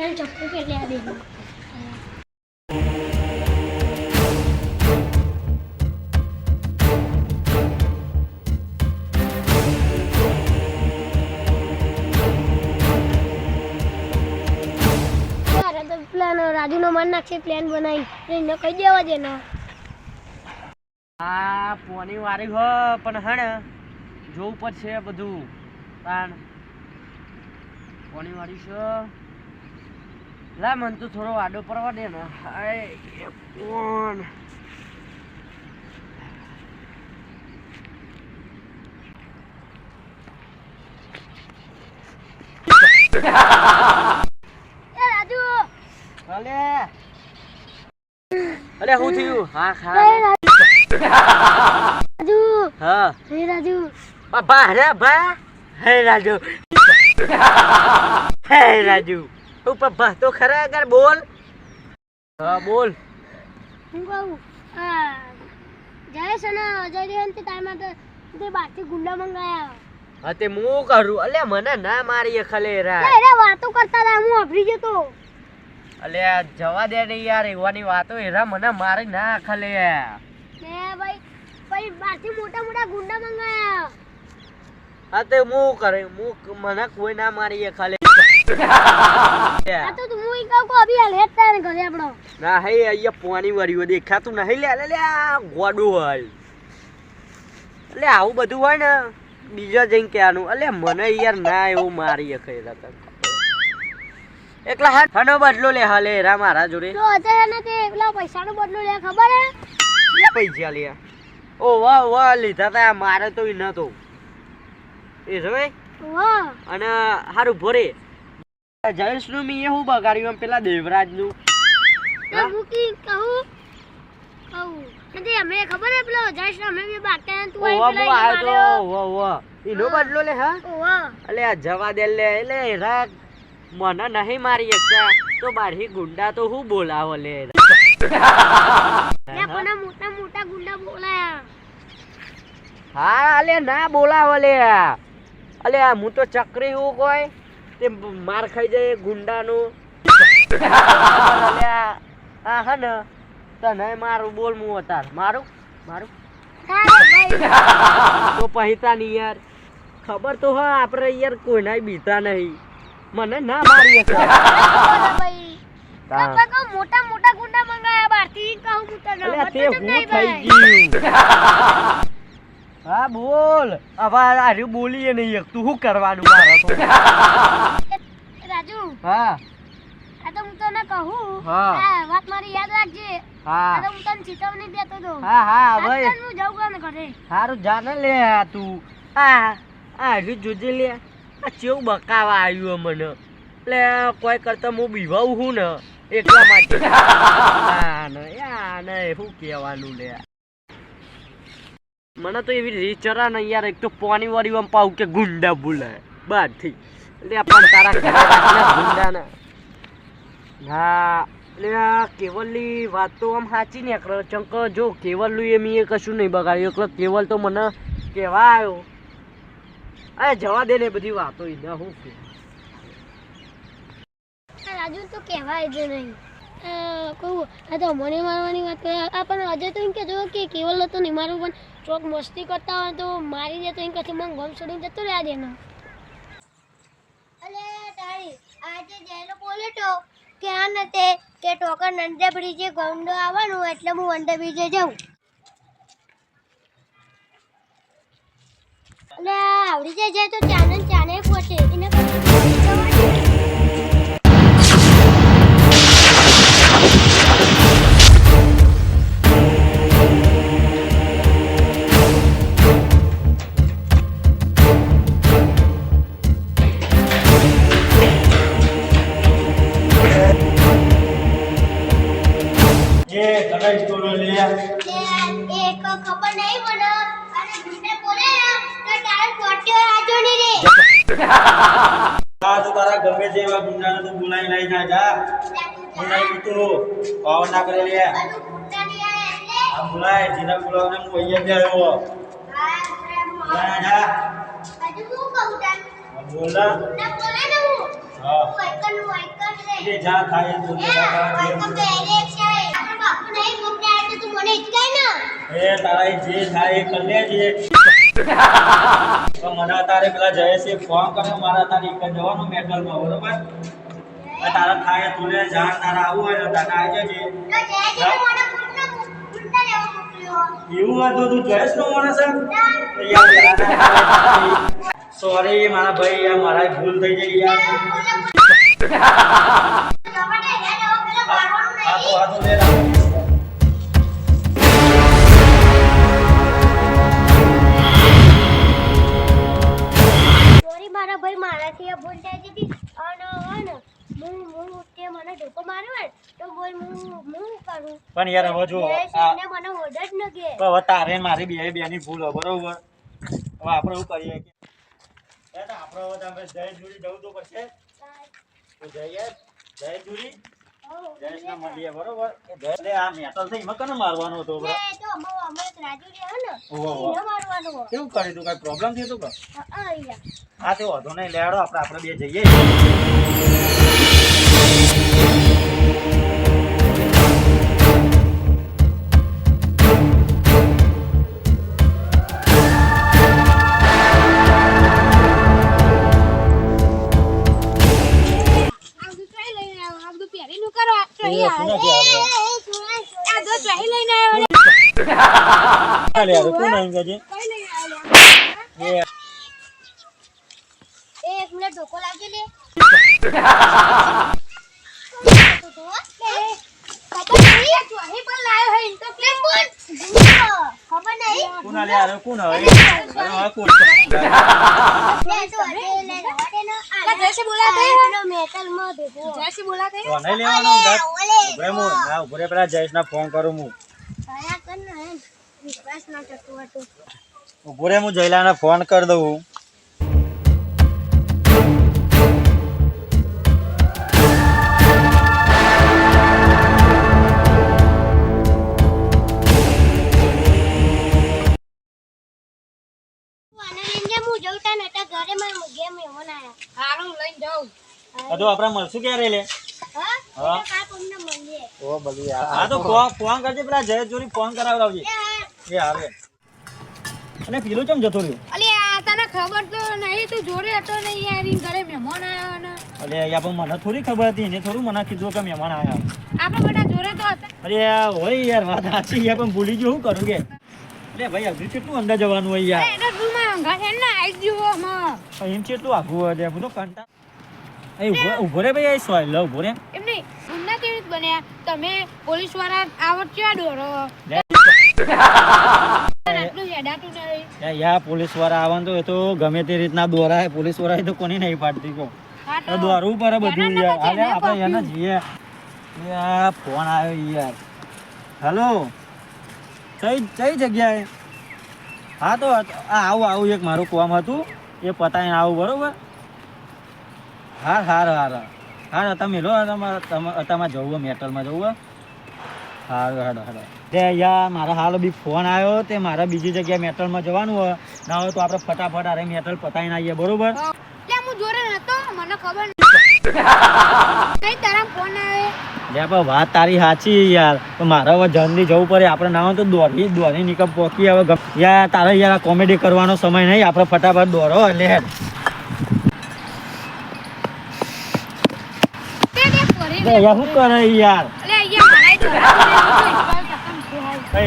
મને ચપ્પુ કેટલે આ દેજો પ્લાન રાજુનો મન નાખશે પ્લાન બનાવી એને કહી દેવા દે ને આ પોની વારી હો પણ હે ને જોવું પડશે બધું તાણ પોની વારી છે લા મન તો થોડો વાડો પરવા દે ને હાય કોણ અલે હું થયું હા ખા રાજુ હા હે રાજુ બાબા રે બા હે રાજુ હે રાજુ તું બાબા તો ખરા અગર બોલ હા બોલ હું કહું જાય છે ને અજય દેવન તે ટાઈમ માટે તે બારથી ગુંડા મંગાયા હા તે હું કરું અલે મને ના મારી ખલે રા અરે વાતો કરતા હતા હું અભરી જતો અલે જવા દે ને યાર એવાની વાતો એરા મને મારી ના ખલે લે ભાઈ બારથી મોટા મોટા ગુંડા મંગાયા હા તે હું કરે મને કોઈ ના મારી ખાલે આ તો તું હું કહું કો અભી હાલ હેત તારે ઘરે આપણો ના હે અહીંયા પાણી વળ્યું દેખાતું નહીં લે લે આ ગોડું હોય એટલે આવું બધું હોય ને બીજા જઈને કહેવાનું અલે મને યાર ના એવું મારી ખૈરા તક એકલા હાનો બદલો લે હાલે રા મારા જોડે તો અજય ને તે એકલા પૈસાનો બદલો લે ખબર હે પૈસા લે ઓ વાહ વાહ લીધા તા મારે તો ઈ નતો એ જોઈ વાહ અને હારું ભરે જયેશ નું મી હું બગાડ્યું એમ પેલા દેવરાજ નું હું કી કહું નથી અમે ખબર હે પેલો જયેશ અમે બે બાટા તું ઓ વાહ આયો તો વાહ વાહ ઈનો બદલો લે હા વાહ અલે આ જવા દે લે એટલે રા મને નહીં મારી એકતા તો બારહી ગુંડા તો હું બોલાવો લે પણ મોટા મોટા ગુંડા બોલાયા હા અલે ના બોલાવો લે અલે હું તો ચક્રી હું કોઈ તે માર ખાઈ જાય ગુંડાનું અલે આ હા ને તને મારું બોલ હું અતાર મારું મારું તો પહિતા નહીં યાર ખબર તો હા આપણે યાર કોઈના બીતા નહીં મને ના મારી ભાઈ કાકા મોટા મોટા ગુંડા મંગાયા બહારથી કહું હું તને અલે તે હું થઈ ગયું હા બોલ હવે આરે બોલીએ નહીં એક તું શું કરવાનું મારે તો રાજુ હા આ તો હું તને કહું હા વાત મારી યાદ રાખજે હા આ તો હું તને ચેતવણી દેતો તો હા હા હવે હું જાઉં કામ ઘરે સારું જાને લે તું આ આરે જોજે લે આ ચેવું બકાવા આવ્યું મને એટલે કોઈ કરતા હું બીવાવું હું ને એટલા માટે ને શું કહેવાનું લે મને તો એવી રીત ચરા ને યાર એક તો પાણી વાળી આમ પાઉં કે ગુંડા બોલાય બારથી એટલે પણ તારા ગુંડા ને હા એટલે કેવલની વાત તો આમ સાચી ને ચંક જો કેવલનું એમ એ કશું નહીં બગાડ્યું એટલે કેવલ તો મને કહેવા આવ્યો અરે જવા દે ને બધી વાતો એને હું કે રાજુ તો કહેવાય જ નહીં કહું આ તો મને મારવાની વાત કરે આ પણ અજય તો એમ કહેતો કે કેવલ હતો નહીં મારું પણ ચોક મસ્તી કરતા હોય તો મારી દે તો એમ કહેશે મને ગમ છોડીને જતો રહ્યા દે ને અલે તારી આજે જેલો બોલે તો કે આ નતે કે ટોકર નંદે બ્રિજે ગોંડો આવવાનું એટલે હું વંડે બ્રિજે જાઉં અલે આવડી જાય તો ચાને પહોંચે એને ખબર નહીં પણ અને ગુંડે બોલે તો તારે ફોટો આજો ની રે હા તો તારા ગમે છે એવા ગુંડાને તું બોલાઈ લઈ જા બોલાઈ તું પાવ ના કરે લે ગુંડા ની આયા એટલે આ બોલાય જીના બોલાવને હું અહીંયા જ આવ્યો હા જા હજુ હું કહું તને બોલા ગુંડા બોલે ને હું હા વાયકન રે એ જા થાય તો વાયકન તો એરે છે આપણ બાપુ નહીં ગુંડા તો તું મને હિચકાય ને એ તારા જે થાય એ કર લેજે તો મને તારે પેલા જયેશે ફોન કર્યો મારા તારી એક જવાનું મેટલમાં બરોબર તારા થાય તું જાણ તારા આવું હોય તો તારા આવી જજે એવું હતું તું જયેશ નો માણસ સોરી મારા ભાઈ યાર મારા ભૂલ થઈ ગઈ યાર હાથો લે સોરી મારા ભાઈ મારાથી આ ભૂલ થઈ હતી અને હું તે મને ધોકો માર્યો ને તો બોલ હું કરું પણ યાર હવે જો જયેશને મને ઓર્ડર જ ન કે હવે તારે ને મારી બેની ભૂલ હોય બરોબર હવે આપણે એવું કરીએ કે આપણે હવે તમે જય જોડી જવું તો પડશે તો જઈએ જય જોડી જયેશને મળીએ બરોબર જય આ મેટલ થઈ એમાં કને મારવાનો હતો એ તો અમે એક રાજુ રહ્યા ને ઓહો. એને મારવાનો હો. કેવું કર્યું તું કઈ પ્રોબ્લેમ થયો તો અહીંયા હા તે વાંધો નહીં લેડો આપણે બે જઈએ લે યાર કોણ આવી ગજે એ એક મિનિટ ધોકો લાવજે લે કોણ લે યાર કોણ હવે અરે હા કોણ તો નહીં લેવાનો ઉભરે હું ના ઉભરે પેલા જયેશના ફોન કરું હું ઉભરે હું જયલાને ફોન કરી દઉં તો આપણે મળશું ક્યારે લે હા ઓ બધી યાર હા તો ફોન કરજે પેલા જયેશ જોડી ફોન કરાવડાવજે એ આવે અને પેલું કેમ જતો રહ્યો અલી આ તને ખબર તો નહીં તું જોડે હતો ને યાર ઈ ઘરે મહેમાન આયા ને અરે યાર પણ મને થોડી ખબર હતી એને થોડું મને કીધું કે મહેમાન આવ્યા આપણે બધા જોડે તો હતા અરે હોય યાર વાત સાચી યાર પણ ભૂલી ગયો શું કરું કે અરે ભાઈ હજુ કેટલું અંદર જવાનું હોય યાર એના રૂમમાં ઊંઘા છે ને આઈ ગયો માં એમ કેટલું આઘું હોય યાર બધો કંટા એ ઉભો રે ભાઈ સોય લો ઉભો રે એમ નહીં ઊંઘા કેવી રીતે બન્યા તમે પોલીસ વાળા આવત ક્યાં દોરો આટલું હેડાતું નહીં યાર પોલીસ વાળા આવવાનું તો એ તો ગમે તે રીતના દોરાય પોલીસ વાળા તો કોની નહીં પાડતી કો દોરવું પડે બધું યાર હાલે આપણે એને જઈએ યાર ફોન આવ્યો યાર હેલો કઈ જગ્યાએ હા તો આવું એક મારું કામ હતું એ પતાવીને આવું બરોબર હા તમે લો તમારે જવું મેટલમાં જવું હાડો તે યાર મારા હાલ બી ફોન આવ્યો તે મારા બીજી જગ્યાએ મેટલમાં જવાનું હોય ના હોય તો આપણે ફટાફટ અરે મેટલ પતાવીને આવીએ બરોબર એટલે હું જોડે નતો મને ખબર નહીં તારા ફોન આવે લે પણ વાત તારી સાચી યાર તો મારે હવે જલ્દી જવું પડે આપણે ના હોય તો દોડી નીકળ પોકી હવે યાર તારે યાર કોમેડી કરવાનો સમય નહીં આપણે ફટાફટ દોડો લે શું કરે યાર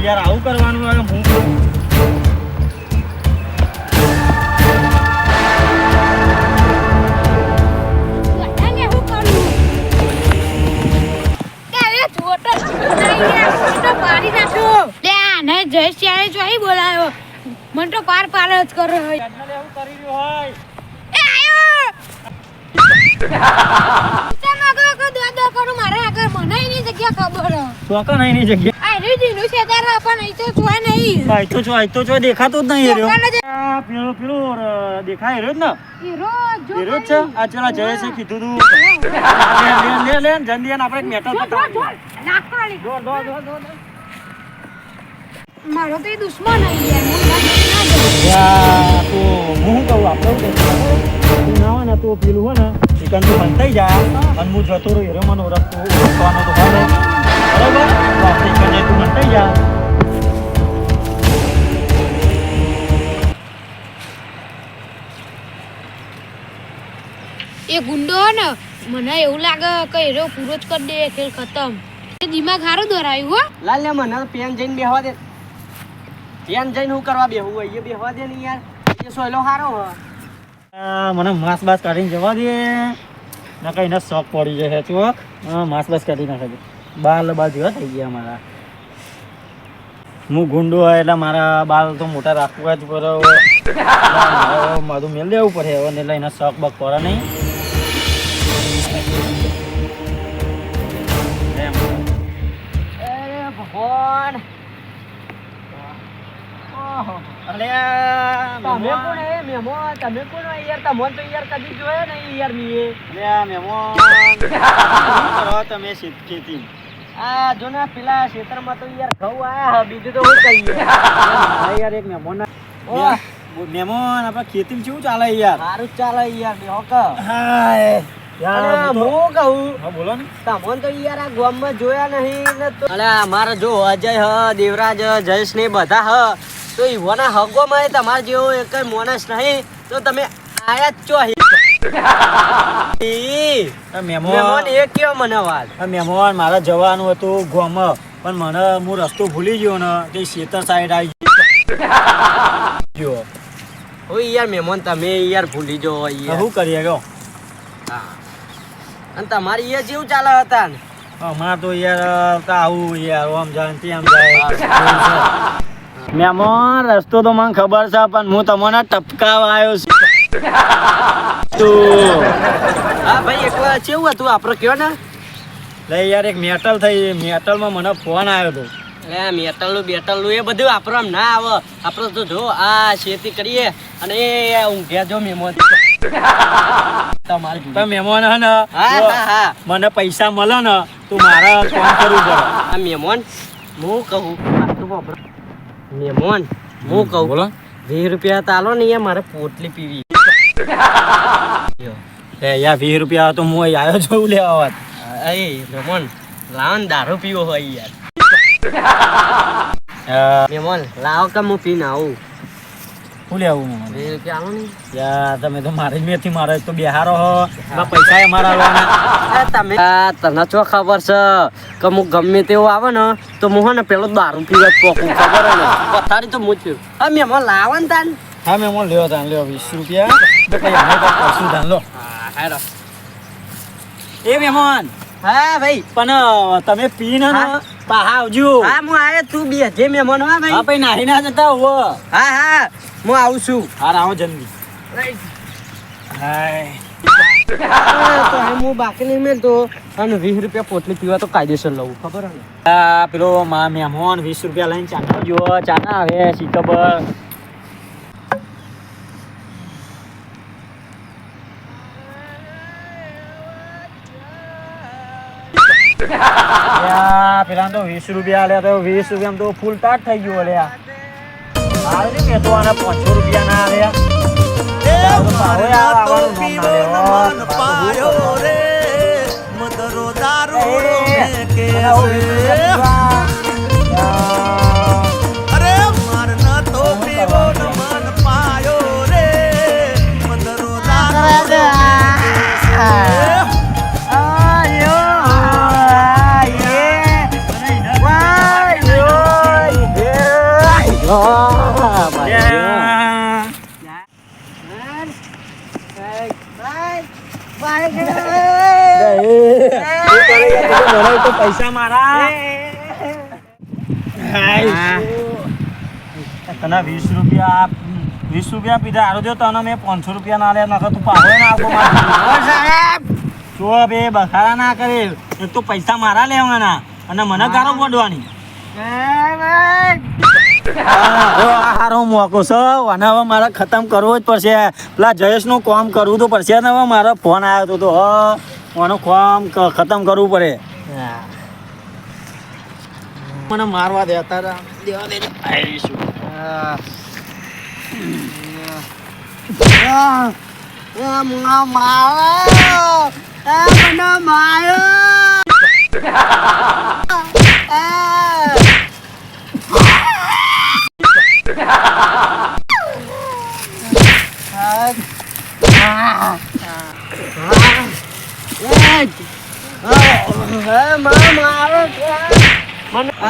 યાર આવું કરવાનું હોય હું બોલાયો મને તો પાર પાર જ કરો હોય મારા આગળ મને એની જગ્યા ખબર ચોકા નહીં ની જગ્યા આ રીજીનું છે તારા પણ અહીં તો જોય નહીં ભાઈ તો જો દેખાતો જ નહીં રહ્યો પેલો દેખાય રહ્યો જ ને હીરો છે આ ચલા જય છે કીધું તું લે જલ્દી આપણે મેટલ પતાવી દોડ મારો તો દુશ્મન યાર તો હું કહું આપણે ના હોય ને તો પેલું હોય ને ચિકન તું બંધાઈ જા અને હું જતો રહ્યો હીરો મને ઓળખવાનો તો હવે બરાબર તો આપણે ચિકન તું બંધાઈ જા. એ ગુંડો હે ને મને એવું લાગે કે હીરો પૂરો જ કરી દે ખેલ ખતમ. એ દિમાગ સારું દોરાયું હો. લાલ લે મને પેન જઈને બેહવા દે. પેન જઈને હું કરવા બેહું હોય એ બેહવા દે ને યાર. એ સોયલો હારો હ. મને માંસ બાસ કાઢીને જવા દે ના કઈ ના શોખ પડી જાય ચોક. માંસ બાસ કાઢી નાખે છે બાલ બાજુ થઈ ગયા મારા. હું ગુંડો હોય એટલે મારા બાલ તો મોટા રાખવા જ પડે. મારું મેલ દેવું પડે હવે એટલે એના શોખ બક પડે નહીં. અરે ભગવાન અરે તમે કોણ હે મહેમાન તમે કોણ હે યાર તમને તો યાર કદી જોયા નહીં યાર મીએ મહેમાન તમે ખેતી આ જો ને પેલા ખેતરમાં તો યાર ઘઉં આયા હ બીજું તો હું કહીએ યાર એક મહેમાન મહેમાન આપણા ખેતીમાં કેવું ચાલે યાર? સારું ચાલે યાર બેહો કે હાય યાર હું કહું હા બોલો ને. તમને તો યાર આ ગામમાં જોયા નહીં ને તો અલે અમારા જો અજય હ દેવરાજ જયેશ ને બધા હ તો ઈવોના હગોમાં તમારે જેવો એક માણસ નહીં તો તમે આયા જ છો મહેમાન એ કયો મને વાત મહેમાન મારે જવાનું હતું ગોમ પણ મને હું રસ્તો ભૂલી ગયો ને તે શેતર સાઈડ આવી ગયો. ઓય યાર મહેમાન તમે યાર ભૂલી જો યાર શું કરીએ ગયો? અને તમારી એ જેવું ચાલે હતા ને અમારે તો યાર આવું યાર આમ જાય ને તેમ જાય. મહેમાન રસ્તો તો મને ખબર છે પણ હું તમને ટપકાવા આવ્યો છું. હા ભાઈ એકવાર કેવું હતું આપણે કયો ને લે યાર એક મેટલ થઈ મેટલમાં મને ફોન આવ્યો હતો. અરે મેટલનું બેટલનું એ બધું આપણે આમ ના આવે આપણે તો જો આ ખેતી કરીએ અને એ ઊંઘ્યા જો મહેમાન તમારે તો મહેમાન હે ને હા મને પૈસા મળે ને તો મારે કામ કરવું પડે. આ મહેમાન હું કહું મહેમાન હું કહું બોલો 20 રૂપિયા તાલો ને યાર મારે પોટલી પીવી યાર 20 રૂપિયા તો હું અહીં આવ્યો છું લેવા વાત. એ મહેમાન લાવો ને દારૂ પીવો હોય યાર મહેમાન લાવો કે હું પીને આવું શું લેવું? 20 રૂપિયા આવો ને યાર તમે તો મારી મેથી મારે તો બેહારો હો પૈસા એ મારા આવવાના. તમે તને શું ખબર છે કે હું ગમે તેવું આવે ને તો હું ને પેલો દારૂ પીવા જ પોકું ખબર ને પથારી તો હું જ પીવું. હા મહેમાન લાવો ને તાન હા મહેમાન લેવો તાન લેવો 20 રૂપિયા તો પછી અમે તો કરશું તાન લો. હા એ મહેમાન હા ભાઈ પણ તમે પીને ને પાહા આવજો. હા હું આયો તું બે જે મહેમાન હા હા ભાઈ પછી નાહી ના જતા હોવો. હા હું આવું છું હા આવો જલ્દી. હાય તો હું બાકી નહીં મેલતો અને 20 રૂપિયા પોટલી પીવા તો કાયદેસર લઉં ખબર ને આ પેલો મહેમાન 20 રૂપિયા લઈને ચાના જો ચાના આવે શી ખબર. પેલા તો 20 રૂપિયા આલ્યા તો 20 રૂપિયા તો ફૂલ ટાટ થઈ ગયો લ્યા. હાલ ને મેં તો આના 500 રૂપિયા ના પૈસા મારા તને 20 રૂપિયા પીધા હારો જો તને મેં 500 રૂપિયા ના લે નકર તું પાડો ના આપો જો બે બખારા ના કરે એક તો પૈસા મારા લેવાના અને મને ગારો પડવાની. હારો મોકો છે અને હવે મારે ખતમ કરવો જ પડશે. પેલા જયેશનું કામ કરવું તો પડશે ને. હવે મારો ફોન આવ્યો તો આનું કામ ખતમ કરવું પડે. મને મારવા દેતા દેવા દે આ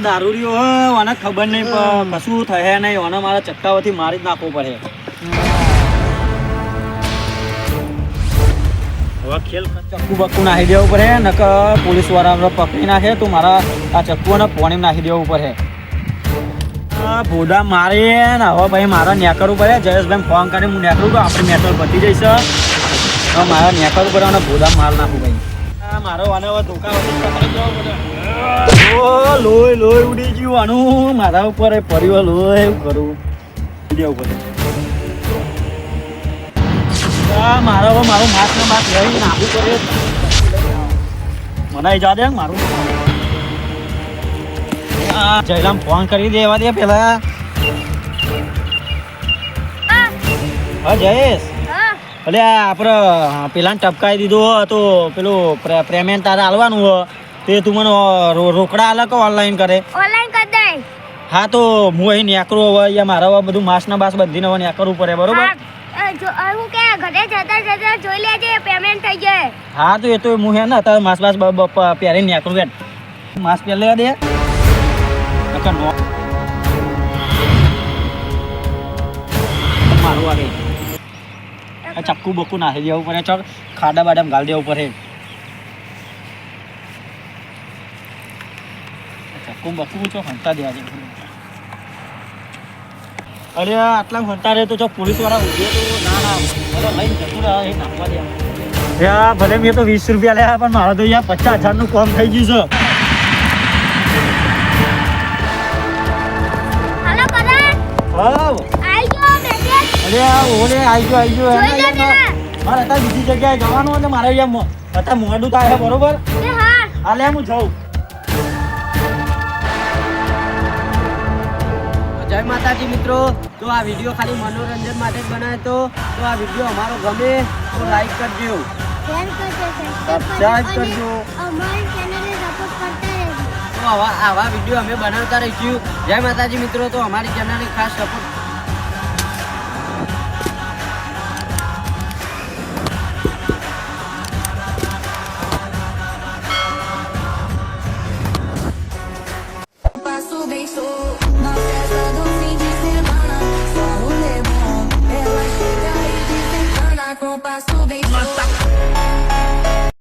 દારૂડિયો હે, આને ખબર નહીં કશું થયે નહીં, આને મારા ચક્કાઓથી મારી જ નાખવું પડે. હવે ખેલ ચક્કુ બક્કુ નાખી દેવું પડે, નકર પોલીસ વાળા પકડી નાખે તો મારા આ ચક્કુને પોણી નાખી દેવું પડે. ભોડા મારે ને હવે ભાઈ મારે નેકરવું પડે. જયેશભાઈ ફોન કરીને હું નેકરું તો આપણી મેટર પતી જઈશ. હવે મારે નેકરવું પડે અને ભોડા માર નાખું ભાઈ. મારો આને હવે ધોકા લોહી લોહી ઉડી ગયું આનું મારા ઉપર પડ્યું લોહી એવું કરું દેવું પડે. મારો મારું માસ ને માસ લઈ નાખવું પડે. મને જા દે મારું. જયરામ ફોન કરી દેવા દે પેલા. હા જયેશ, એટલે આપણે પેલા ટપકાઈ દીધો તો પેલું પેમેન્ટ તારે હાલવાનું હોય તે તું મને રોકડા હાલે કે ઓનલાઈન કરે? ઓનલાઈન કરી દે. હા તો હું અહીં નેકરું હવે અહીંયા મારા બધું માસના બાસ બધીને હવે નેકરવું પડે બરોબર? હું કે ઘરે જતા જોઈ લેજે પેમેન્ટ થઈ જાય. હા તો એ તો હું હે ને અત્યારે માસ બાસ પહેરીને નેકરું બેઠ માસ પહેરી લેવા દે. મારું આગળ ચક્કુ બક્કુ નાખી દેવું પડે, ચોક ખાડા બાડા ગાળ દેવું પડે. ચક્કુ બક્કુ ચો હંતા દેવા છે. અરે આટલા હંતા રહે તો ચો પોલીસ વાળા ઉભે તો ના લઈને જતું રહે એ નાખવા દે. ભલે મેં તો 20 રૂપિયા લ્યા પણ મારે તો અહીંયા 50,000 નું કામ થઈ ગયું છે. હાલો કરણ. હા આઈ ગયો મેસેજ. અરે ઓલે આઈ ગયો મારે અત્યારે બીજી જગ્યાએ જવાનું એટલે મારે અહીંયા અત્યારે મોડું થાય બરોબર? હા. હાલે હું જાઉં. જય માતાજી મિત્રો. તો આ વિડીયો ખાલી મનોરંજન માટે જ બનાવ્યો હતો. તો આ વિડીયો અમારો ગમે તો લાઈક કરજો, શેર કરજો, સબસ્ક્રાઇબ કરજો. અમારી ચેનલને સપોર્ટ કરતા રહેજો. તો આવા વિડીયો અમે બનાવતા રહીશું. જય માતાજી મિત્રો. તો અમારી ચેનલને ખાસ support. Passo bem sou na festa do fim de semana, só rolê bom. Ela chega e desencana com passo bem